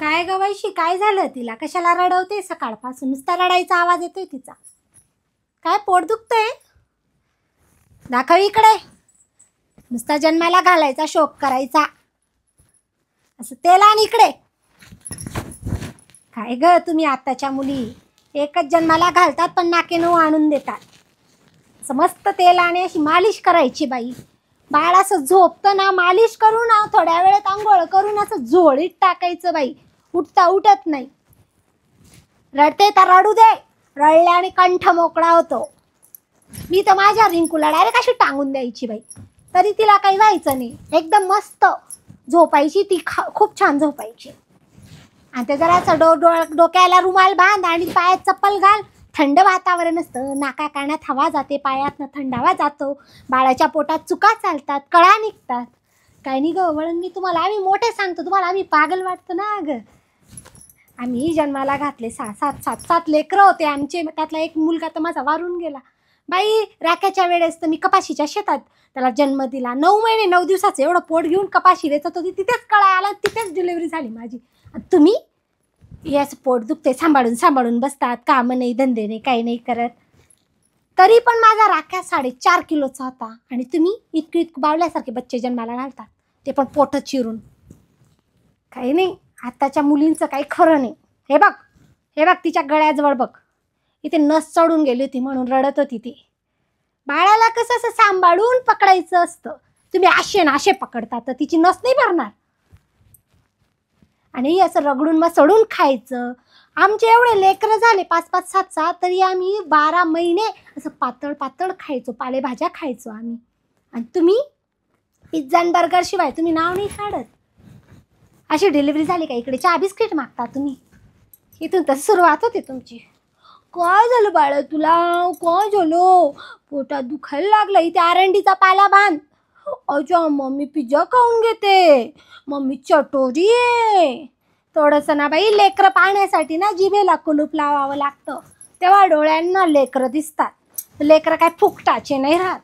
काय ग वैशी, काय झालं तिला? कशाला रडवते? सकाळपासून नुसता रडायचा आवाज येतोय तिचा. काय पोट दुखतंय? दाखव इकडे. नुसता जन्माला घालायचा, शोक करायचा. असं तेल आण इकडे. काय ग तुम्ही आत्ताच्या मुली, एकच जन्माला घालतात पण नाके नऊ आणून देतात. असं मस्त तेल आणि अशी मालिश करायची बाई. बाळ असं झोपतं ना, मालिश करून ना थोड्या वेळेत आंघोळ करून असं झोळीत टाकायचं बाई. उठता उठत नाही. रडते तर रडू दे, रडल्याने कंठ मोकळा होतो. मी तर माझ्या रिंकूला डायरेक्ट अशी टांगून द्यायची बाई, तरी तिला काही व्हायचं नाही. एकदम मस्त झोपायची ती, खूप छान झोपायची. आणि ते जरासं डोक्याला रुमाल बांध आणि पायात चप्पल घाल. थंड वातावरण असतं, नाका कानात हवा जाते, पायातनं थंडावा जातो, बाळाच्या पोटात चुका चालतात, कळा निघतात. काय नाही ग वळण, मी तुम्हाला आम्ही मोठे सांगतो, तुम्हाला आम्ही पागल वाटतो ना ग. आम्ही जन्माला घातले सात लेकरं होते आमचे. त्यातला एक मुलगा तर माझा वारून गेला बाई. राख्याच्या वेळेस तर मी कपाशीच्या शेतात त्याला जन्म दिला. 9 महिने 9 दिवसाचं एवढं पोट घेऊन कपाशी वेचत होती. तिथेच कळा आला, तिथेच डिलिव्हरी झाली माझी. तुम्ही याच पोट दुखते सांभाळून बसतात, कामं नाही, धंदे नाही, काही नाही करत. तरी पण माझा राख्या 4.5 किलोचा होता. आणि तुम्ही इतकं बावल्यासारखे बच्चे जन्माला घालतात, ते पण पोट चिरून. काही नाही, आताच्या मुलींचं काही खरं नाही. हे बघ तिच्या गळ्याजवळ बघ, इथे नस चढून गेली होती म्हणून रडत होती ती. बाळाला कसं असं सांभाळून पकडायचं असतं. तुम्ही असे पकडता तर तिची नस नाही भरणार. आणि असं रगडून मग सडून खायचं. आमचे एवढे लेकरं झाले 5-5, 7-7, तरी आम्ही 12 महिने असं पातळ खायचो, पालेभाज्या खायचो आम्ही. आणि तुम्ही पिझ्झा आणि बर्गर शिवाय तुम्ही नाव नाही काढत. अशी डिलिव्हरी झाली का इकडे चहा बिस्किट मागता तुम्ही. इथून तर सुरुवात होते तुमची. काय झालं बाळा तुला? काय झालं? पोटात दुखायला लागलं. इथे आरंडीचा पाला बांध. अच्छा मम्मी पिझ्झा खाऊन घेते, मम्मी चटोरी आहे. थोडंसं ना बाई, लेकरं पाहण्यासाठी ना जिभेला कुलूप लावावं लागतं, तेव्हा डोळ्यांना लेकरं दिसतात. लेकरं काय फुकटाचे नाही राहत.